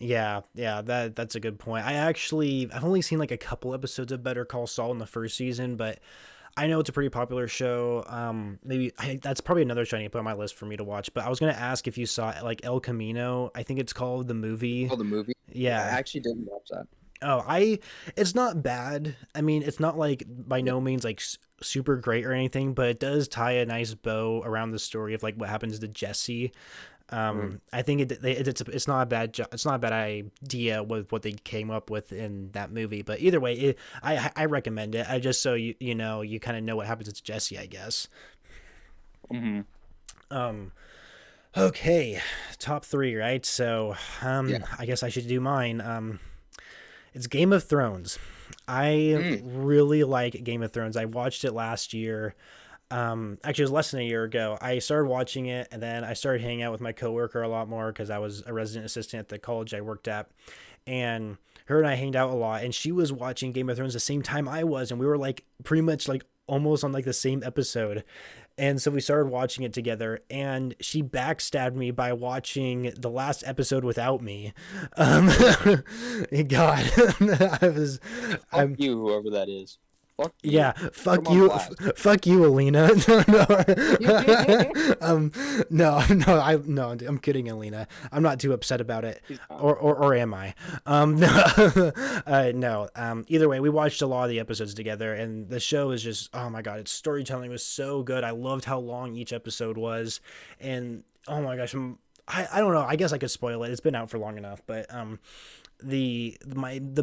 Yeah, that's a good point. I've only seen like a couple episodes of Better Call Saul in the first season, but I know it's a pretty popular show. That's probably another show I need to put on my list for me to watch. But I was gonna ask if you saw like El Camino. I think it's called the movie. Oh, the movie? Yeah, I Yeah. actually didn't watch that. Oh, it's not bad. I mean, it's not like by Yeah. no means like super great or anything, but it does tie a nice bow around the story of like what happens to Jesse. Mm. I think it's not a it's not a bad idea with what they came up with in that movie. But either way, I recommend it. I just so you kind of know what happens to Jesse, I guess. Hmm. Um, okay, top three, right? So Yeah. I guess I should do mine. It's Game of Thrones. I Mm. really like Game of Thrones. I watched it last year. Actually, it was less than a year ago. I started watching it, and then I started hanging out with my coworker a lot more because I was a resident assistant at the college I worked at, and her and I hanged out a lot. And she was watching Game of Thrones the same time I was, and we were like pretty much like almost on like the same episode. And so we started watching it together, and she backstabbed me by watching the last episode without me. Um, God, I was, Fuck I'm you, whoever that is. Fuck yeah, you. Put him on blast. fuck you, Alina. No, no, no, I'm kidding, Alina. I'm not too upset about it, He's not. or am I? No, no. Either way, we watched a lot of the episodes together, and the show is just, oh my god, its storytelling was so good. I loved how long each episode was, and oh my gosh, I don't know. I guess I could spoil it. It's been out for long enough, but the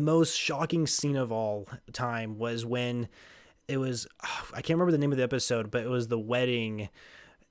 most shocking scene of all time was when it was I can't remember the name of the episode, but it was the wedding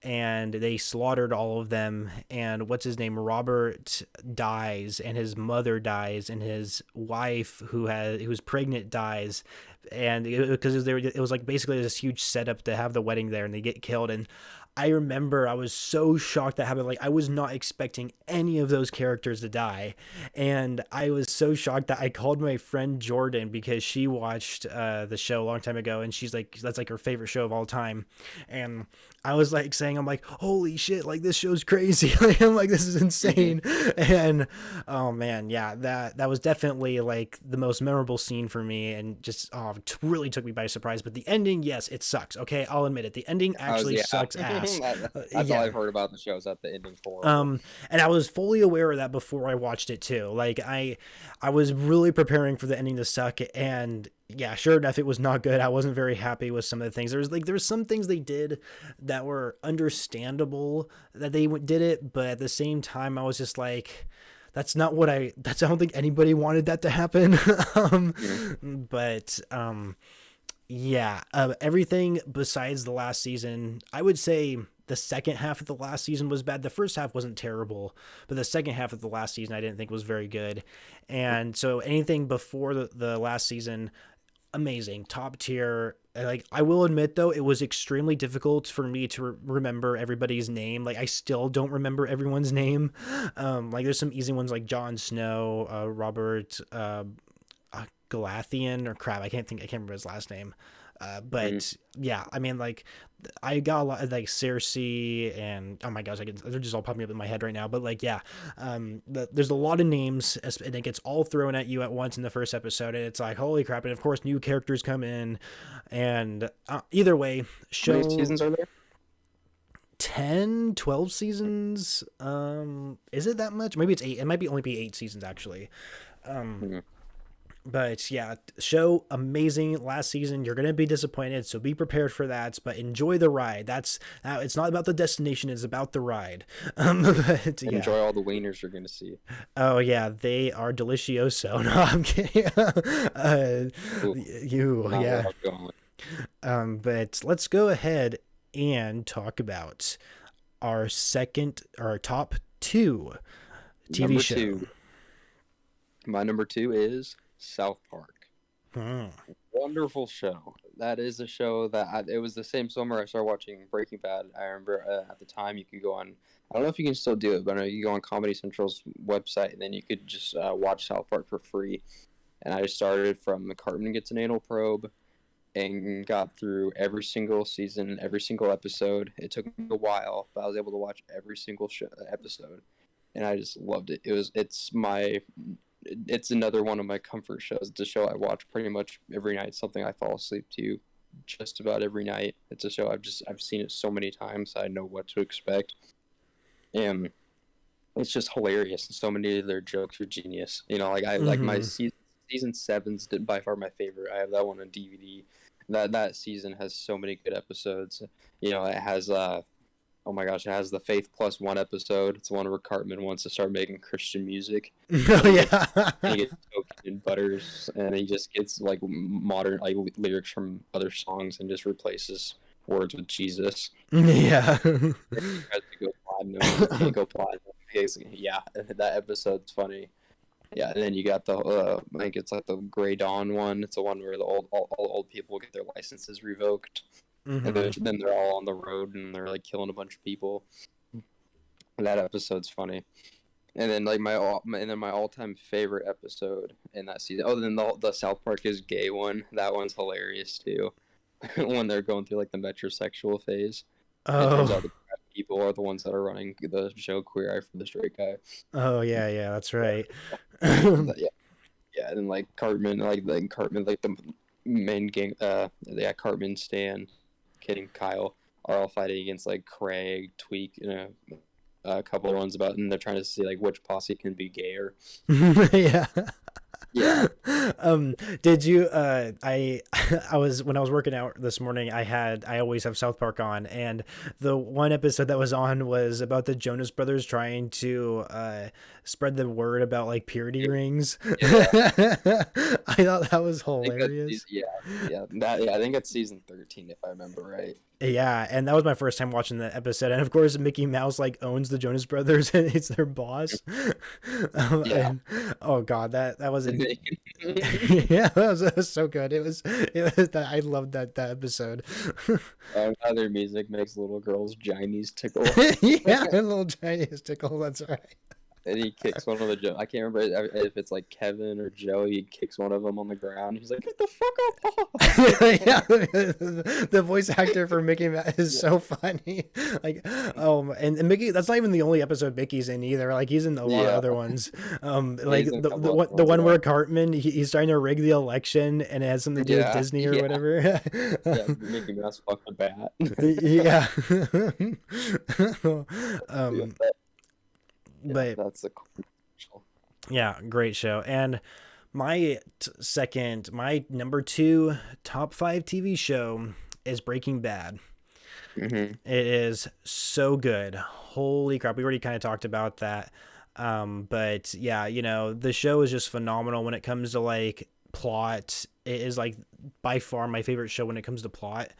and they slaughtered all of them, and what's his name, Robert, dies, and his mother dies, and his wife who was pregnant dies, and because it was like basically this huge setup to have the wedding there, and they get killed. And I remember I was so shocked that happened. Like, I was not expecting any of those characters to die. And I was so shocked that I called my friend Jordan because she watched the show a long time ago. And she's like, that's like her favorite show of all time. And I was like saying, I'm like, holy shit, like this show's crazy. Like, I'm like, this is insane. And oh man, yeah, that was definitely like the most memorable scene for me. And just, it really took me by surprise. But the ending, yes, it sucks. Okay, I'll admit it. The ending actually Yeah. sucks ass. That's all Yeah. I've heard about the show is that the ending's horrible. And I was fully aware of that before I watched it too. Like I was really preparing for the ending to suck, and yeah, sure enough, it was not good. I wasn't very happy with some of the things. There's some things they did that were understandable that they did it, but at the same time, I was just like, that's not what I don't think anybody wanted that to happen. But yeah, everything besides the last season, I would say the second half of the last season was bad. The first half wasn't terrible, but the second half of the last season I didn't think was very good. And so anything before the last season, amazing, top tier. Like, I will admit though, it was extremely difficult for me to remember everybody's name. Like, I still don't remember everyone's name. Like, there's some easy ones like Jon Snow, Robert, Galathian, or crap, I can't remember his last name. But yeah, I mean, like, I got a lot of like Cersei, and oh my gosh, they're just all popping up in my head right now. But like, yeah, there's a lot of names, and it gets all thrown at you at once in the first episode, and it's like, holy crap! And of course, new characters come in, and either way, How many show seasons are there? 10, 12 seasons. Is it that much? Maybe it's 8. It might be only be 8 seasons actually. Mhm. But yeah, show amazing last season. You're gonna be disappointed, so be prepared for that. But enjoy the ride. It's not about the destination; it's about the ride. But And yeah. enjoy all the wieners you're gonna see. Oh yeah, they are delicioso. No, I'm kidding. Ooh, not where Yeah. I was going. But let's go ahead and talk about our top two TV Number show. 2. My number 2 is South Park. Hmm. Wonderful show. That is a show that it was the same summer I started watching Breaking Bad. I remember at the time you could go on. I don't know if you can still do it, but I know you go on Comedy Central's website and then you could just watch South Park for free. And I just started from Cartman Gets an Anal Probe and got through every single season, every single episode. It took me a while, but I was able to watch every single episode. and I just loved it. It's another one of my comfort shows. It's a show I watch pretty much every night. Something I fall asleep to just about every night. It's a show I've seen it so many times. I know what to expect, and it's just hilarious. And so many of their jokes are genius. You know, like I like my season 7's by far my favorite. I have that one on DVD. That season has so many good episodes. You know, it has oh my gosh, it has the Faith Plus One episode. It's the one where Cartman wants to start making Christian music. Oh yeah. And he gets soaked in butters, and he just gets like modern like lyrics from other songs and just replaces words with Jesus. Yeah. He tries to go platinum. He can't go platinum. Yeah, that episode's funny. Yeah, and then you got the I think it's like the Grey Dawn one. It's the one where all the old people get their licenses revoked, and then they're all on the road and they're like killing a bunch of people. That episode's funny. And then like my all-time favorite episode in that season. Oh, then the South Park is Gay one. That one's hilarious too. When they're going through like the metrosexual phase. It turns out the people are the ones that are running the show Queer Eye for the Straight Guy. Oh yeah, that's right. Yeah, and like Cartman, like the main gang, Cartman, Stan, Kid, and Kyle are all fighting against like Craig, Tweak, and a couple of ones about, and they're trying to see like which posse can be gayer. Yeah. Yeah. Did you I was when I was working out this morning, I always have South Park on, and the one episode that was on was about the Jonas Brothers trying to spread the word about like purity rings. Yeah. I thought that was hilarious. I think it's season 13 if I remember right. Yeah, and that was my first time watching that episode, and of course Mickey Mouse like owns the Jonas Brothers and it's their boss. And, oh god, that was yeah, that was so good. It was that I loved that episode. How their music makes little girls' Chinese tickle. Yeah, little Chinese tickle. That's right. And he kicks one of the I can't remember if it's like Kevin or Joey. He kicks one of them on the ground. He's like, "Get the fuck up!" Yeah, the voice actor for Mickey Mouse is so funny. Like, and Mickey. That's not even the only episode Mickey's in either. Like, he's in a lot of other ones. Like the one where Cartman he's trying to rig the election, and it has something to do with Disney or whatever. Yeah, Mickey Mouse fucked the bat. Yeah. But that's a cool show. Yeah, great show. And my number 2 top 5 TV show is Breaking Bad. It is so good. Holy crap. We already kind of talked about that. But yeah, you know, the show is just phenomenal when it comes to like plot. It is like by far my favorite show when it comes to plot.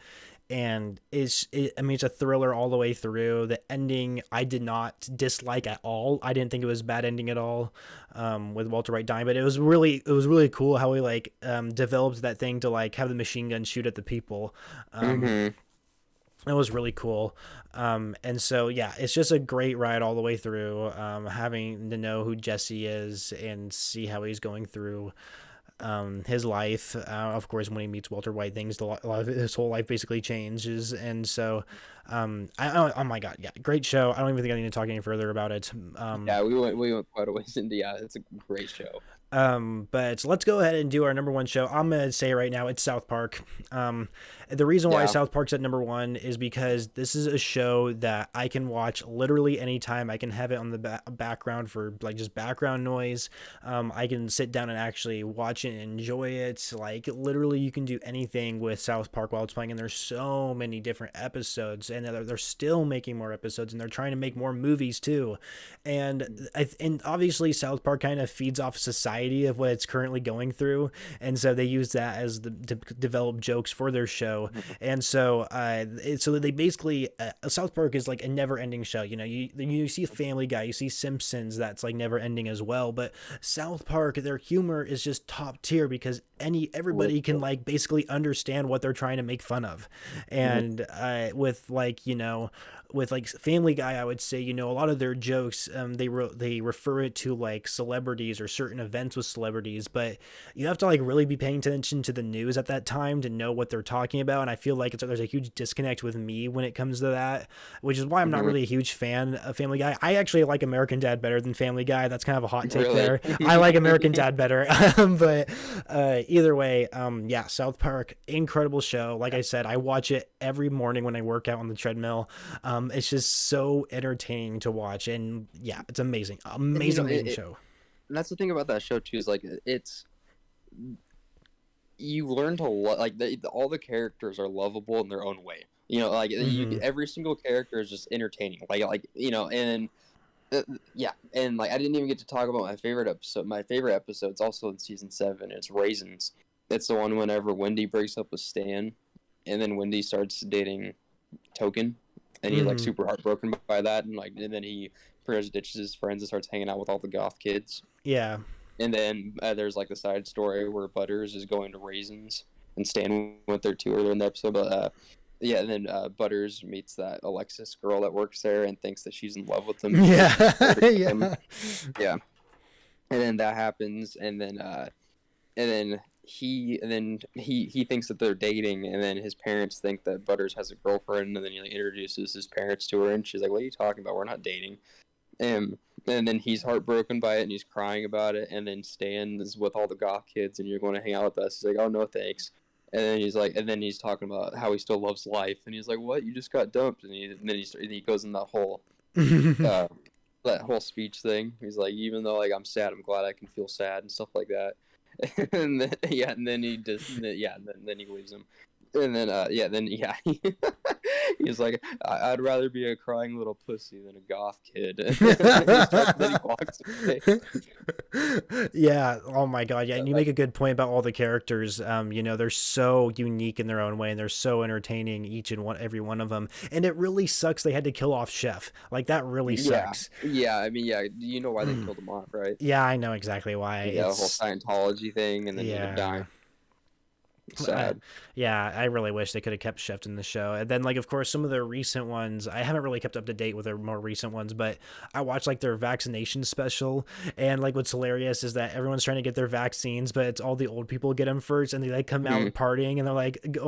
And it's a thriller all the way through. The ending I did not dislike at all. I didn't think it was a bad ending at all, with Walter White dying. But it was really cool how he like developed that thing to like have the machine gun shoot at the people. It was really cool. And so yeah, it's just a great ride all the way through. Having to know who Jesse is and see how he's going through his life. Of course, when he meets Walter White, his whole life basically changes. And so oh my god, yeah, great show. I don't even think I need to talk any further about it. Yeah, we went quite a ways into. Yeah, it's a great show. But let's go ahead and do our number 1 show. I'm gonna say right now it's South Park. The reason why South Park's at number 1 is because this is a show that I can watch literally anytime. I can have it on the background for like just background noise. I can sit down and actually watch it and enjoy it. Like literally you can do anything with South Park while it's playing, and there's so many different episodes, and they're still making more episodes, and they're trying to make more movies too. And obviously South Park kind of feeds off society of what it's currently going through, and so they use that as to develop jokes for their show. And so so they basically South Park is like a never-ending show. You know, you see Family Guy, you see Simpsons, that's like never-ending as well, but South Park, their humor is just top tier because everybody can like basically understand what they're trying to make fun of. And with like, you know, with like Family Guy, I would say, you know, a lot of their jokes, they refer it to like celebrities or certain events intense with celebrities, but you have to like really be paying attention to the news at that time to know what they're talking about. And I feel like there's a huge disconnect with me when it comes to that, which is why I'm not really a huge fan of Family Guy. I actually like American Dad better than Family Guy. That's kind of a hot take there. I like American Dad better. But either way, yeah, South Park, incredible show. Like I said, I watch it every morning when I work out on the treadmill. It's just so entertaining to watch, and yeah, it's amazing, amazing show. And that's the thing about that show too, is like you learn to like all the characters are lovable in their own way. You know, like every single character is just entertaining. Like you know, and yeah, and like I didn't even get to talk about my favorite episode. My favorite episode's also in season 7. It's Raisins. It's the one whenever Wendy breaks up with Stan, and then Wendy starts dating Token, and he's like super heartbroken by that, and then he pretty much ditches his friends and starts hanging out with all the goth kids. Yeah. And then there's like the side story where Butters is going to Raisins, and Stan went there too earlier in the episode. But yeah, and then Butters meets that Alexis girl that works there and thinks that she's in love with him. Yeah, yeah. And then that happens, and then he thinks that they're dating, and then his parents think that Butters has a girlfriend, and then he like, introduces his parents to her, and she's like, "What are you talking about? We're not dating." And then he's heartbroken by it, and he's crying about it, and then Stan is with all the goth kids, and you're going to hang out with us. He's like, "Oh, no, thanks." And then he's like, and then he's talking about how he still loves life, and he's like, "What? You just got dumped?" And then he goes in that whole that whole speech thing. He's like, "Even though like I'm sad, I'm glad I can feel sad," and stuff like that. And then, and then he just then he leaves him. And then he's like, "I'd rather be a crying little pussy than a goth kid." Then he walks away. Yeah. Oh my god. Yeah. And you make a good point about all the characters. You know, they're so unique in their own way, and they're so entertaining, every one of them. And it really sucks they had to kill off Chef. Like that really sucks. Yeah. I mean, yeah. You know why they killed him off, right? Yeah, I know exactly why. Yeah, the whole Scientology thing, and then he would die. Sad. Yeah, I really wish they could have kept Chef in the show. And then, like, of course, some of their recent ones, I haven't really kept up to date with their more recent ones, but I watched like their vaccination special. And like, what's hilarious is that everyone's trying to get their vaccines, but it's all the old people get them first, and they like come out partying, and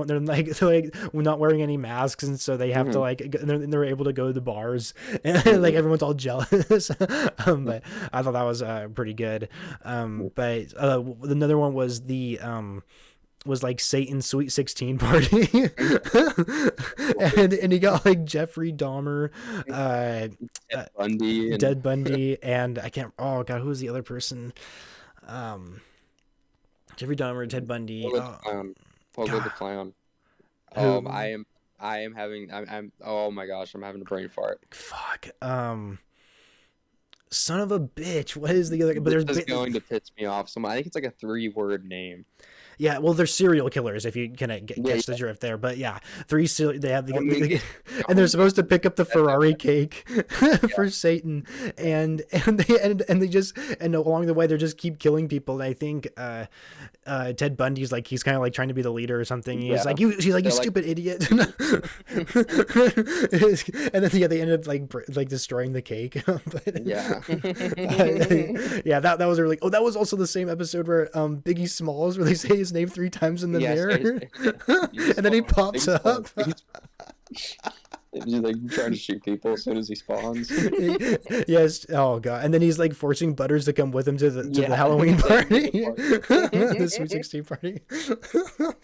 they're not wearing any masks, and so they have to like, they're able to go to the bars, and like everyone's all jealous. But I thought that was pretty good. But another one was was like Satan's Sweet 16 party. and he got like Jeffrey Dahmer, Ted Bundy, and I can't, oh god, who was the other person? Jeffrey Dahmer, Ted Bundy, Pogo the Clown. I am having, I'm oh my gosh, I'm having a brain fart. Fuck. Son of a bitch. What is the other? But this is going to piss me off. I think it's like a 3-word name. Yeah, well, they're serial killers if you can catch the drift there. But yeah, they have and they're supposed to pick up the Ferrari cake for Satan, and they just, and along the way they just keep killing people. And I think Ted Bundy's like, he's kind of like trying to be the leader or something. He's like, you stupid idiot. And then they ended up like destroying the cake. But, yeah, that was really. Oh, that was also the same episode where Biggie Smalls, where they say his name 3 times in the mirror, and then he pops up. He's like trying to shoot people as soon as he spawns. Yes. Oh god. And then he's like forcing Butters to come with him to the Halloween party, the Sweet 16 party.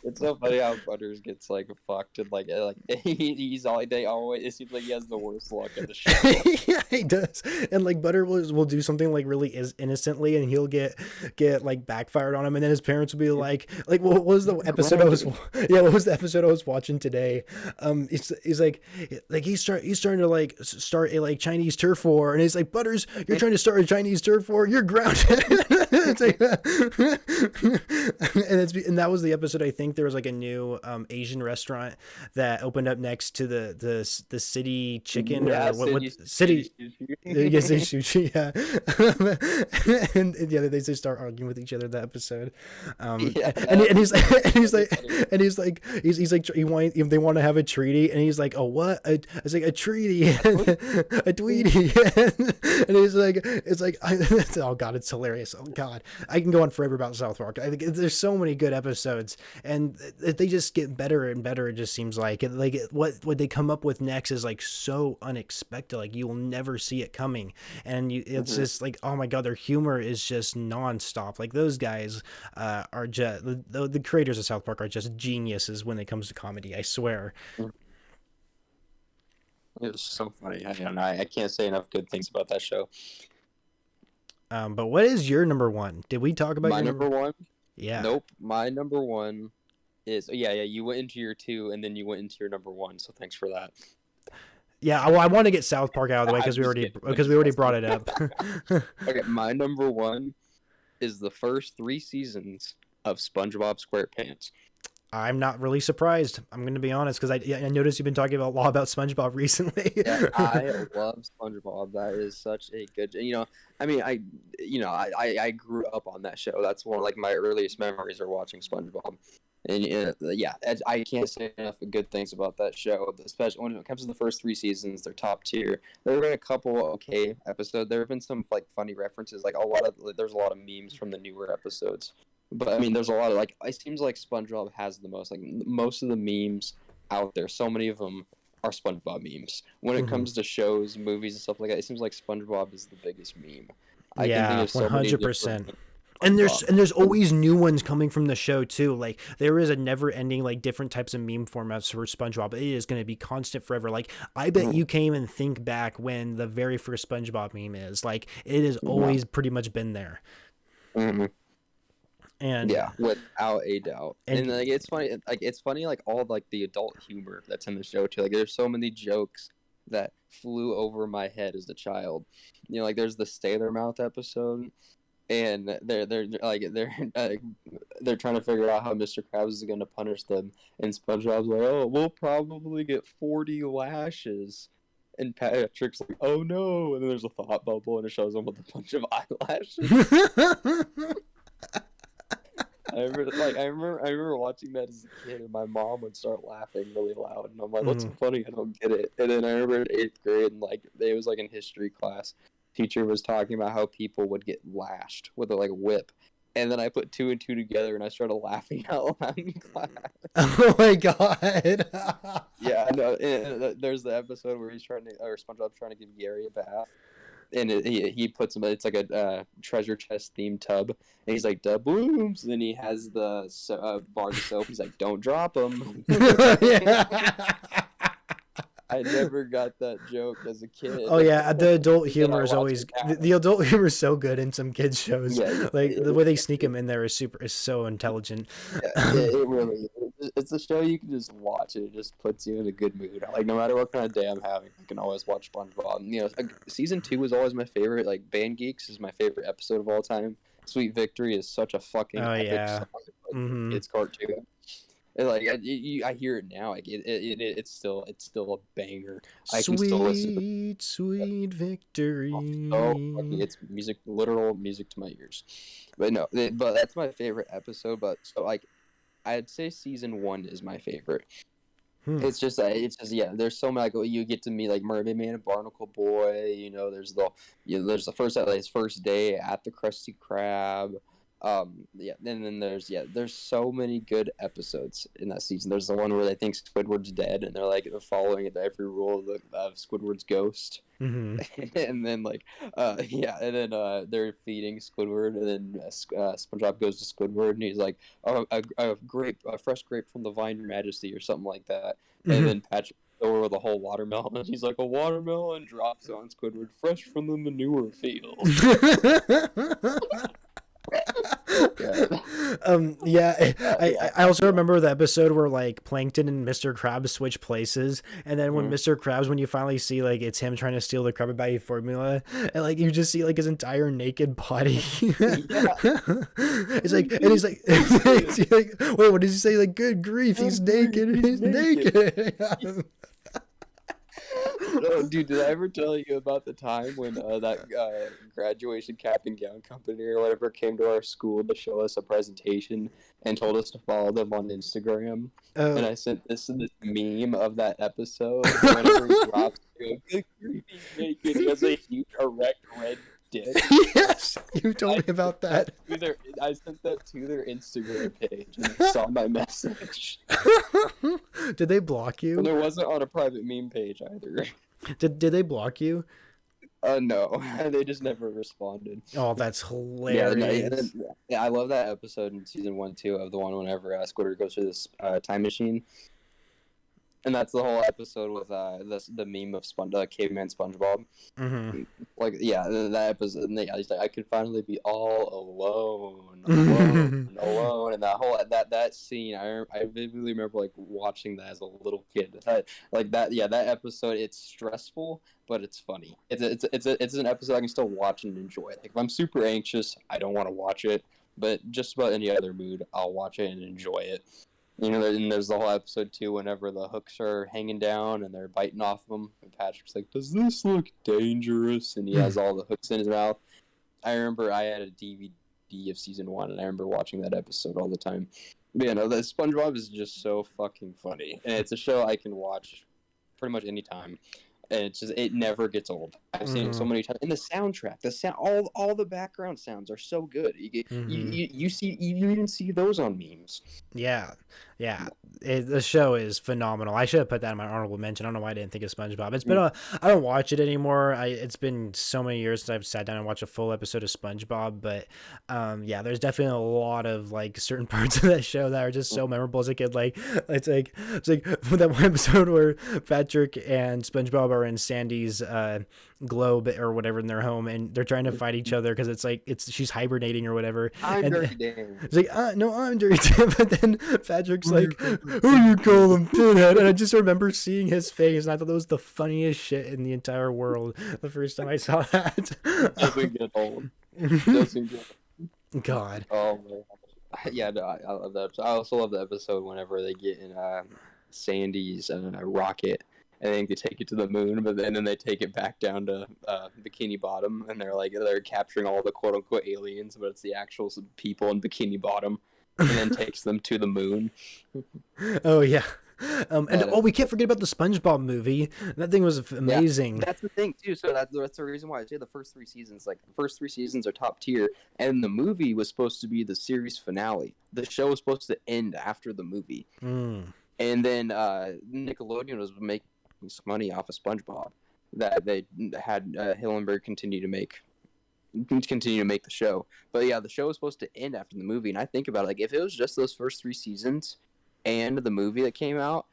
It's so funny how Butters gets like fucked, and like he's all day always. It seems like he has the worst luck at the show. Yeah, he does. And like Butter will do something like really innocently, and he'll get like backfired on him, and then his parents will be like what was the episode what was the episode I was watching today? He's like he's starting to like start a like Chinese turf war, and he's like, Butters, you're trying to start a Chinese turf war, you're grounded. It's like, and that was the episode. I think there was like a new Asian restaurant that opened up next to the city chicken, or what city sushi. Yeah. And they just start arguing with each other that episode. And he's like they want to have a treaty, and he's like, oh what, it's like a treaty, a Tweety, and it's like, oh god, it's hilarious. Oh god, I can go on forever about South Park. I think there's so many good episodes, and they just get better and better. It just seems like, what they come up with next is like so unexpected. Like you will never see it coming, and it's just like, oh my god, their humor is just nonstop. Like those guys are just the creators of South Park are just geniuses when it comes to comedy. I swear. It was so funny. I don't know. I can't say enough good things about that show. But what is your number one? Did we talk about my your number one? Yeah. Nope. My number one is yeah. You went into your two, and then you went into your number one. So thanks for that. Yeah. Well, I want to get South Park out of the way because we already brought it up. Okay, my number one is the first 3 seasons of SpongeBob SquarePants. I'm not really surprised. I'm going to be honest because I noticed you've been talking a lot about SpongeBob recently. Yeah, I love SpongeBob. That is such a good. I mean, I grew up on that show. That's one of like my earliest memories are watching SpongeBob. And yeah, I can't say enough good things about that show. Especially when it comes to the first 3 seasons, they're top tier. There have been a couple okay episodes. There have been some like funny references. Like there's a lot of memes from the newer episodes. But I mean, there's a lot of like. It seems like SpongeBob has the most. Like most of the memes out there, so many of them are SpongeBob memes. When it comes to shows, movies, and stuff like that, it seems like SpongeBob is the biggest meme. Yeah, 100%. And there's always new ones coming from the show too. Like there is a never ending like different types of meme formats for SpongeBob. It is going to be constant forever. Like I bet you can't even think back when the very first SpongeBob meme is. Like it has always pretty much been there. Mm-hmm. And yeah, without a doubt. And like it's funny like all like the adult humor that's in the show too. Like there's so many jokes that flew over my head as a child. Like there's the Stay Their Mouth episode, and they're trying to figure out how Mr. Krabs is going to punish them, and SpongeBob's like, "Oh, we'll probably get 40 lashes." And Patrick's like, "Oh no!" And then there's a thought bubble, and it shows them with a bunch of eyelashes. I remember watching that as a kid, and my mom would start laughing really loud, and I'm like, "What's so funny? I don't get it." And then I remember in 8th grade, and like it was like in history class, teacher was talking about how people would get lashed with a like whip, and then I put 2 and 2 together, and I started laughing out loud in class. Oh my god! Yeah, I know. There's the episode where SpongeBob's trying to give Gary a bath. And he puts him. It's like a treasure chest themed tub, and he's like doubloons. And then he has the bar of soap. He's like, "Don't drop them." I never got that joke as a kid. Oh yeah, the adult humor is always the adult humor is so good in some kids shows. Yeah, like the way they sneak him in there is so intelligent. Yeah, it really is. It's a show you can just watch and it just puts you in a good mood. Like no matter what kind of day I'm having, I can always watch SpongeBob. Season 2 was always my favorite. Like Band Geeks is my favorite episode of all time. Sweet Victory is such a fucking epic song. It's cartoon. And like I hear it now. Like it's still a banger. I can still listen. Sweet Victory. It's literal music to my ears. But no, but that's my favorite episode. But so like. I'd say season 1 is my favorite. It's just yeah. There's so many. Like you get to meet like Mermaid Man and Barnacle Boy. There's the first day at the Krusty Krab. Yeah. And then there's so many good episodes in that season. There's the one where they think Squidward's dead and they're following every rule of Squidward's ghost. Mm-hmm. And then they're feeding Squidward, and then SpongeBob goes to Squidward and he's like, "Oh, a fresh grape from the vine, Your Majesty," or something like that. Mm-hmm. And then Patrick over with a whole watermelon, and he's like, "A watermelon," drops on Squidward, "fresh from the manure field." I also remember the episode where like Plankton and Mr. Krabs switch places, and then when Mr. Krabs, when you finally see like it's him trying to steal the Krabby Patty formula, and like you just see like his entire naked body. It's like, and he's like, wait, what did he say? Like, good grief, he's naked. Oh, dude, did I ever tell you about the time when that graduation cap and gown company or whatever came to our school to show us a presentation and told us to follow them on Instagram? And Oh. I sent this meme of that episode. Whenever he drops, the creepy naked, he has a huge erect red dick. Yes, you told me about that. I sent that to their Instagram page, and they saw my message. Did they block you? And it wasn't on a private meme page either. Did they block you? No, they just never responded. Oh, that's Yeah, hilarious. yeah, I love that episode in season 1 too of the one whenever Squidward goes through this time machine, and that's the whole episode with the meme of caveman SpongeBob. Mm-hmm. Like, yeah, that episode. Yeah, he's like, I could finally be all alone, and that scene. I vividly remember like watching that as a little kid. That episode. It's stressful, but it's funny. It's an episode I can still watch and enjoy. Like, if I'm super anxious, I don't want to watch it, but just about any other mood, I'll watch it and enjoy it. You know, and there's the whole episode too, whenever the hooks are hanging down and they're biting off them, and Patrick's like, "Does this look dangerous?" And he has all the hooks in his mouth. I remember I had a DVD of season 1, and I remember watching that episode all the time. But yeah, no, the SpongeBob is just so fucking funny, and it's a show I can watch pretty much any time. And it never gets old. I've seen it so many times. And the soundtrack, all the background sounds are so good. You even see those on memes. Yeah. The show is phenomenal. I should have put that in my honorable mention. I don't know why I didn't think of SpongeBob. It's been I don't watch it anymore. It's been so many years since I've sat down and watched a full episode of SpongeBob. But yeah, there's definitely a lot of like certain parts of that show that are just so memorable as a kid. Like it's like that one episode where Patrick and SpongeBob are in Sandy's globe or whatever in their home, and they're trying to fight each other because she's hibernating or whatever. I'm Dirty Dan. It's like, no, I'm Dirty Dan. But then Patrick's like, who you call him, Pinhead? And I just remember seeing his face, and I thought that was the funniest shit in the entire world the first time I saw that. Doesn't get old. Doesn't get old. God. Oh man. Yeah, no, I love that episode. I also love the episode whenever they get in Sandy's rocket, and then they take it to the moon, but then they take it back down to Bikini Bottom, and they're capturing all the quote unquote aliens, but it's the actual people in Bikini Bottom, and then takes them to the moon. Oh yeah. We can't forget about the SpongeBob movie. That thing was amazing. Yeah, that's the thing too. So that's the reason why I say the first 3 seasons, the first 3 seasons are top tier, and the movie was supposed to be the series finale. The show was supposed to end after the movie, and then Nickelodeon was making some money off of SpongeBob that they had Hillenburg continue to make the show. But yeah, the show was supposed to end after the movie, and I think about it, like, if it was just those first 3 seasons and the movie that came out,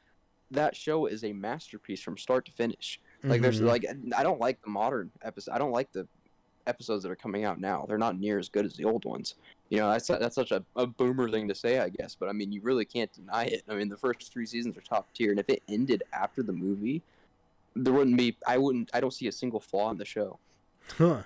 that show is a masterpiece from start to finish. Like, there's I don't like the modern episodes. I don't like the episodes that are coming out now. They're not near as good as the old ones. You know, that's such a boomer thing to say, I guess, but I mean, you really can't deny it. I mean, the first 3 seasons are top tier, and if it ended after the movie, there wouldn't be. I don't see a single flaw in the show. Huh.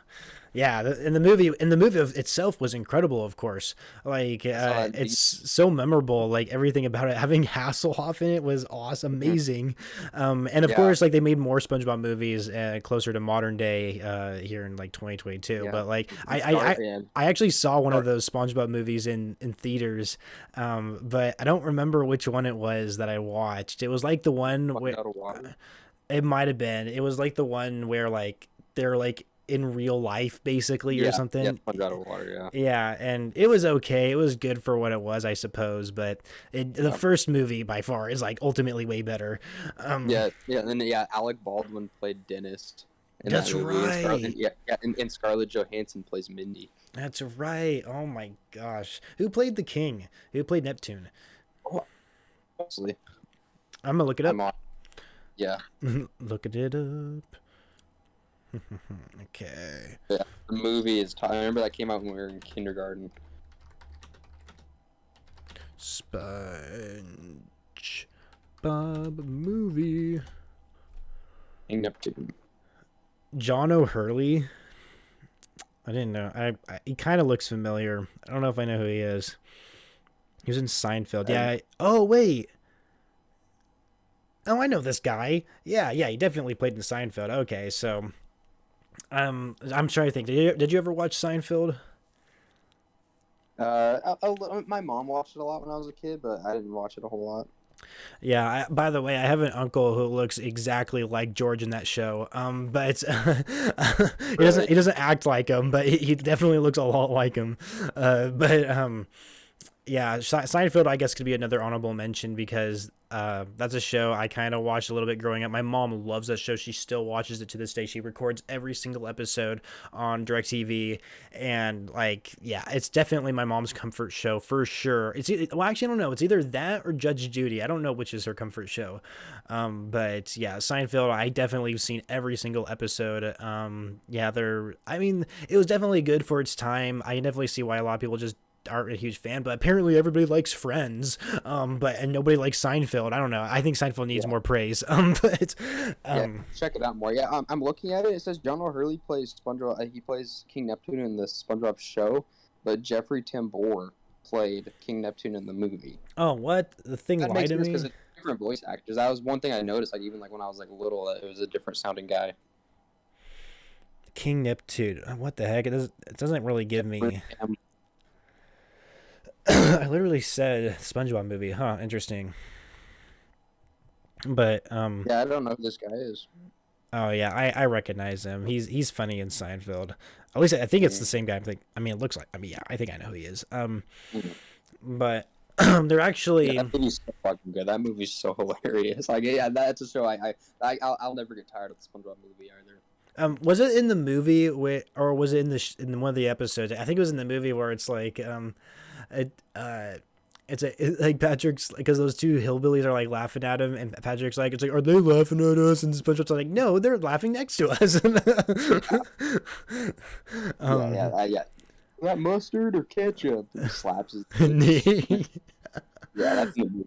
Yeah, and the movie itself was incredible, of course. Like, it's so memorable. Like, everything about it, having Hasselhoff in it was awesome, amazing. And of course, like, they made more SpongeBob movies closer to modern day here in like 2022. Yeah. But like, I actually saw one of those SpongeBob movies in theaters, but I don't remember which one it was that I watched. It was like the one where it might have been. It was like the one where like they're like in real life basically or something. Yeah, Sponge Out of Water, yeah, and it was okay. It was good for what it was, I suppose, but the first movie by far is like ultimately way better. And then Alec Baldwin played Dennis. That's right. And Scarlett Johansson plays Mindy. That's right. Oh my gosh. Who played the king? Who played Neptune? Oh, honestly. I'm gonna look it up. Yeah. Looking it up. Okay. Yeah, the movie is. I remember that came out when we were in kindergarten. SpongeBob movie. Neptune. John O'Hurley. I didn't know. He kind of looks familiar. I don't know if I know who he is. He was in Seinfeld. Yeah. Oh wait. Oh, I know this guy. Yeah, he definitely played in Seinfeld. Okay, so I'm trying to think. Did you ever watch Seinfeld? My mom watched it a lot when I was a kid, but I didn't watch it a whole lot. Yeah. By the way, I have an uncle who looks exactly like George in that show. But he doesn't act like him, but he definitely looks a lot like him. But yeah, Seinfeld, I guess, could be another honorable mention because that's a show I kind of watched a little bit growing up. My mom loves that show. She still watches it to this day. She records every single episode on DirecTV. And, like, yeah, it's definitely my mom's comfort show for sure. Well, actually, I don't know. It's either that or Judge Judy. I don't know which is her comfort show. But, yeah, Seinfeld, I definitely have seen every single episode. Yeah, I mean, it was definitely good for its time. I can definitely see why a lot of people just aren't a huge fan, but apparently everybody likes Friends, and nobody likes Seinfeld. I don't know. I think Seinfeld needs more praise. But check it out more. Yeah, I'm looking at it. It says John O'Hurley plays SpongeBob. He plays King Neptune in the SpongeBob show, but Jeffrey Tambor played King Neptune in the movie. Oh, what? The thing That lied makes to sense me. because it's different voice actors. That was one thing I noticed. Like even like when I was like little, it was a different sounding guy. King Neptune. What the heck? It doesn't really give me. I literally said SpongeBob movie. Huh, interesting. But Yeah, I don't know who this guy is. oh yeah, I recognize him. He's funny in Seinfeld. At least I think it's the same guy. I mean, it looks like. I mean, yeah, I think I know who he is. But they're actually. Yeah, that movie's so fucking good. That movie's so hilarious. Like, yeah, that's a show I'll never get tired of the SpongeBob movie either. Was it in the movie or was it in one of the episodes? I think it was in the movie where it's like like Patrick's, because those two hillbillies are like laughing at him, and Patrick's like, it's like, are they laughing at us? And SpongeBob's like, no, they're laughing next to us. Yeah. That mustard or ketchup? And he slaps his face. Yeah, that's the movie.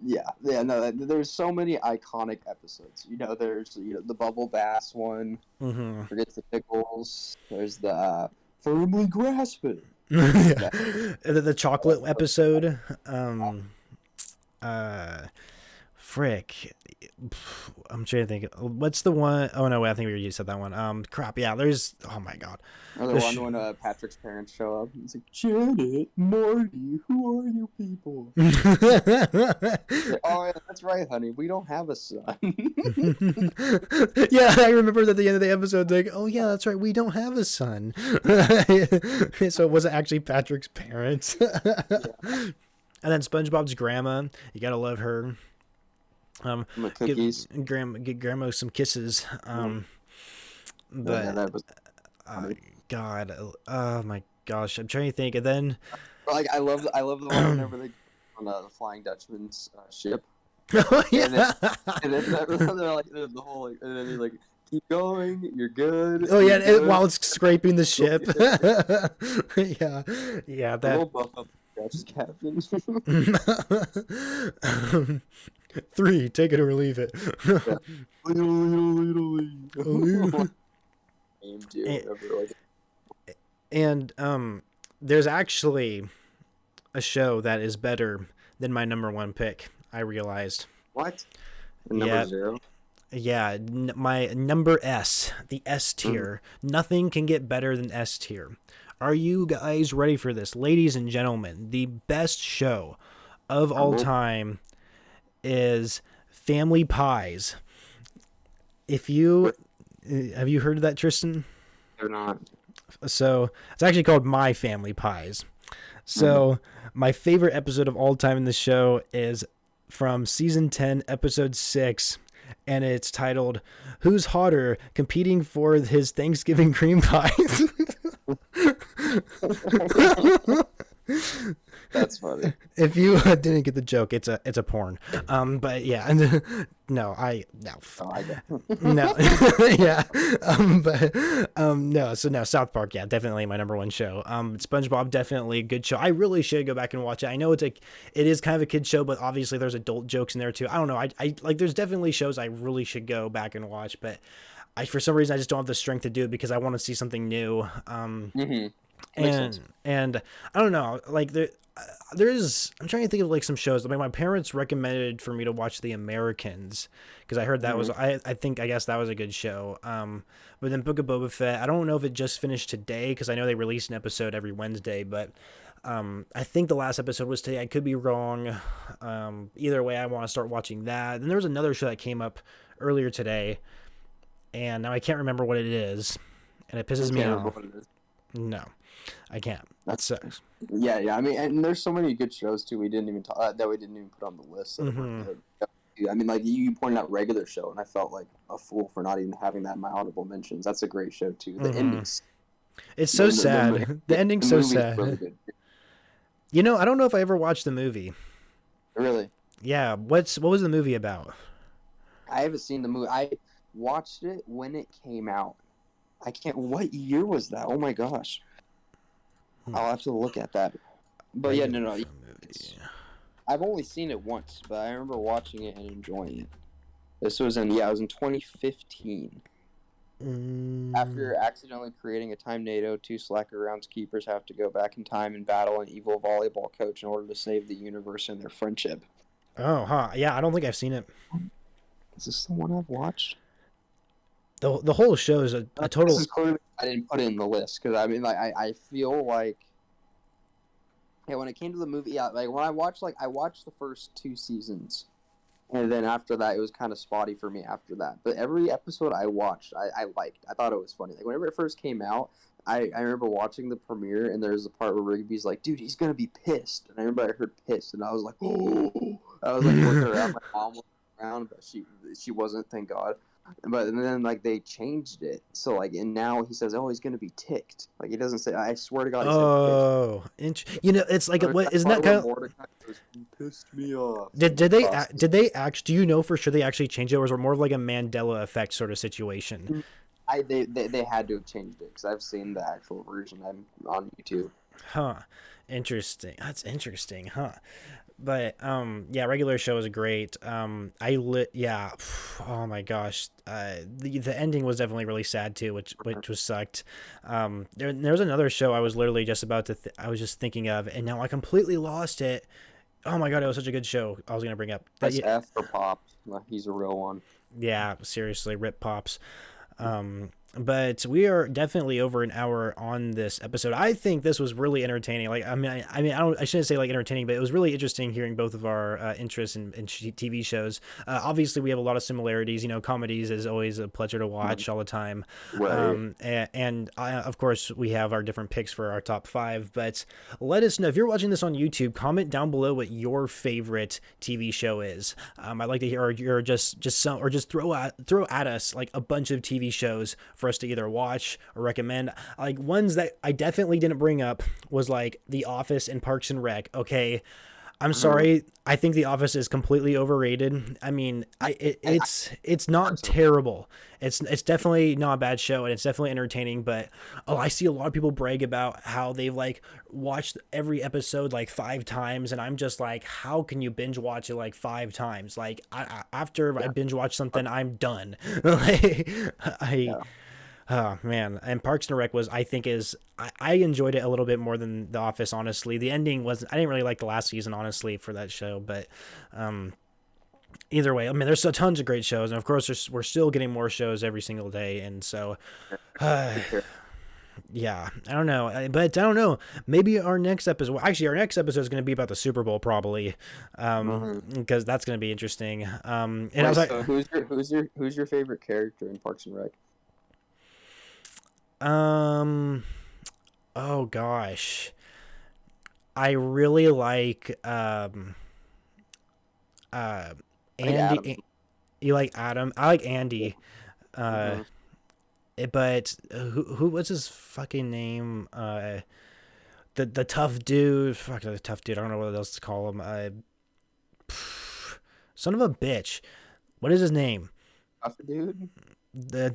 Yeah, no, there's so many iconic episodes. There's the Bubble Bass one. Mm-hmm. Forgets the pickles. There's the firmly grasping. Yeah. The chocolate episode. Frick. I'm trying to think. What's the one? Oh no, wait, I think we already said that one. Crap. Yeah, there's. Oh my god. Another one when Patrick's parents show up. It's like, Janet, Marty, who are you people? Oh, yeah, that's right, honey. We don't have a son. Yeah, I remember that at the end of the episode, like, oh yeah, that's right, we don't have a son. So it wasn't actually Patrick's parents. Yeah. And then SpongeBob's grandma, you gotta love her. Cookies. Get grandma some kisses. But yeah, that was God, oh my gosh, I'm trying to think. And then, like, I love the one whenever they on the Flying Dutchman's ship. Oh yeah, and then they're like the whole like, and then they're like, keep going, you're good. Oh yeah, while it's scraping the ship. Yeah, that. Just captain. 3, take it or leave it. And there's actually a show that is better than my number 1 pick. I realized. What? Number 0? Yeah, my number S, the S tier. Nothing can get better than S tier. Are you guys ready for this? Ladies and gentlemen, the best show of all time is Family Pies. Have you heard of that, Tristan? They're not. So it's actually called My Family Pies. So my favorite episode of all time in the show is from season 10, episode 6. And it's titled, Who's Hotter? Competing for His Thanksgiving Cream Pies. That's funny. If you didn't get the joke, it's a porn. But yeah, no. Oh, I get. No, yeah. No. So no, South Park, yeah, definitely my number 1 show. SpongeBob, definitely a good show. I really should go back and watch it. I know it is kind of a kid show, but obviously there's adult jokes in there too. I don't know. I like, there's definitely shows I really should go back and watch, but for some reason I just don't have the strength to do it because I want to see something new. Makes sense. And I don't know, like there's I'm trying to think of like some shows. Like my parents recommended for me to watch The Americans because I heard that was Mm-hmm. I guess that was a good show. But then Book of Boba Fett, I don't know if it just finished today because I know they release an episode every Wednesday, but I think the last episode was today. I could be wrong. Either way, I want to start watching that. Then there was another show that came up earlier today, and now I can't remember what it is, and it I pisses can't me remember off. what it is. No, I can't. That sucks. Yeah, yeah. I mean, and there's so many good shows too. We didn't even talk that we didn't even put on the list that were Mm-hmm. good. I mean, like you pointed out regular show, and I felt like a fool for not even having that in my honorable mentions. That's a great show too. The Mm-hmm. endings, It's so sad. The ending's so movie's sad. really good. You know, I don't know if I ever watched the movie. Really, Yeah, what was the movie about? I haven't seen the movie. I watched it when it came out. I can't. What year was that? Oh my gosh, I'll have to look at that. But yeah, no. It's, I've only seen it once, but I remember watching it and enjoying it. This was in it was in 2015. After accidentally creating a time NATO, two slacker groundskeepers have to go back in time and battle an evil volleyball coach in order to save the universe and their friendship. Oh, huh. Yeah, I don't think I've seen it. Is this the one I've watched? The whole show is a total. This is clearly I didn't put it in the list because I mean, like, I feel like, yeah, when it came to the movie, yeah, like when I watched the first 2 seasons, and then after that, it was kind of spotty for me after that. But every episode I watched, I liked. I thought it was funny. Like whenever it first came out, I remember watching the premiere, and there's a part where Rigby's like, "Dude, he's gonna be pissed." And I remember I heard "pissed," and I was like, "Oh!" I was like looking around. My mom was around, but she wasn't. Thank God. But then like they changed it, so like and now he says, "Oh, he's gonna be ticked." Like he doesn't say. I swear to God, he said pissed. You know, it's like what isn't that part kind where of Mordecai goes, "You pissed me off." did they act? Do you know for sure they actually changed it, or was it more of like a Mandela effect sort of situation? They had to have changed it because I've seen the actual version. I'm on YouTube. Huh. Interesting. That's interesting, huh? But yeah, regular show is great. Yeah. Oh my gosh. The ending was definitely really sad too, which was sucked. There was another show I was literally just about to I was just thinking of, and now I completely lost it. Oh my god, it was such a good show. I was gonna bring up. But That's F for Pops. He's a real one. yeah, seriously, rip Pops. But we are definitely over an hour on this episode. I think this was really entertaining. Like, I shouldn't say like entertaining, but it was really interesting hearing both of our interests in TV shows. Obviously, we have a lot of similarities. You know, comedies is always a pleasure to watch all the time. Right. And of course, we have our different picks for our top 5. But let us know if you're watching this on YouTube. Comment down below what your favorite TV show is. I'd like to hear, or just some, or just throw at us like a bunch of TV shows for us to either watch or recommend. Like ones that I definitely didn't bring up was like The Office and Parks and Rec. Okay, I'm sorry. I think The Office is completely overrated. I mean, it's not terrible. It's definitely not a bad show, and it's definitely entertaining. But I see a lot of people brag about how they've like watched every episode like 5 times, and I'm just like, how can you binge watch it like 5 times? Like after I binge watch something, I'm done. Like, oh man, and Parks and Rec was I enjoyed it a little bit more than The Office, honestly. The ending was I didn't really like the last season, honestly, for that show, but either way, I mean, there's tons of great shows, and of course we're still getting more shows every single day, and so yeah, I don't know, but I don't know. Maybe our next episode. Well, actually, our next episode is going to be about the Super Bowl, probably, because that's going to be interesting. And I was like, so who's your favorite character in Parks and Rec? Oh gosh, I really like Andy. You like Adam? I like Andy. But who what's his fucking name? The tough dude. Fuck the tough dude. I don't know what else to call him. Son of a bitch. What is his name? Tough dude.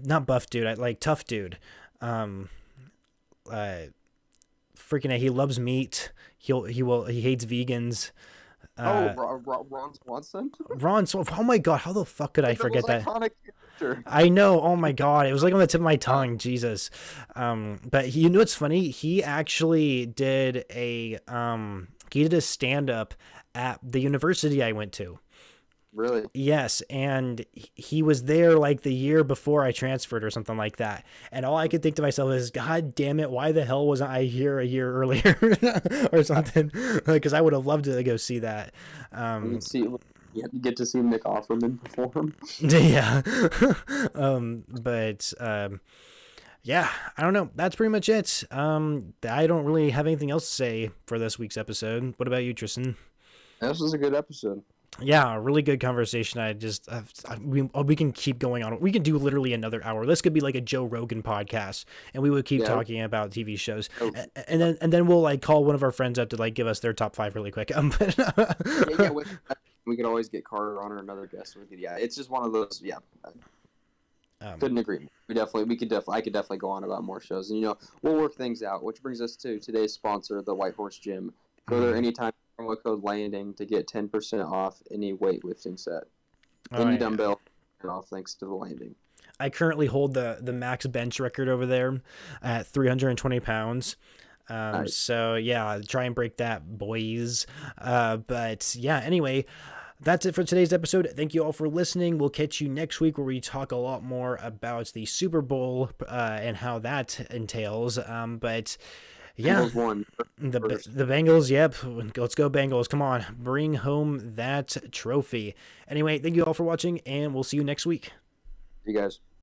Not buff dude. I like tough dude. Freaking he loves meat. He hates vegans. Ron Swanson. Oh my god, how the fuck could I forget that? Iconic picture. I know. Oh my God. It was like on the tip of my tongue. Jesus. But you know what's funny? He actually did a stand up at the university I went to. Really? Yes, and he was there like the year before I transferred or something like that. And all I could think to myself is, God damn it, why the hell wasn't I here a year earlier or something? Because I would have loved to go see that. You get to see Nick Offerman perform. Yeah. But yeah, I don't know. That's pretty much it. I don't really have anything else to say for this week's episode. What about you, Tristan? This was a good episode. Yeah, a really good conversation. We can keep going on. We can do literally another hour. This could be like a Joe Rogan podcast, and we would keep talking about TV shows, and then we'll like call one of our friends up to like give us their top 5 really quick. We could always get Carter on or another guest. It's just one of those. Yeah, couldn't agree more. I could definitely go on about more shows, and we'll work things out. Which brings us to today's sponsor, the White Horse Gym. Go there anytime. Promo code landing to get 10% off any weightlifting set. Any dumbbell off thanks to the landing. I currently hold the max bench record over there at 320 pounds. Nice. So yeah, try and break that, boys. But yeah, anyway, that's it for today's episode. Thank you all for listening. We'll catch you next week where we talk a lot more about the Super Bowl and how that entails. But yeah, Bengals won. The Bengals, yep. Let's go Bengals. Come on, bring home that trophy. Anyway, thank you all for watching, and we'll see you next week. You guys.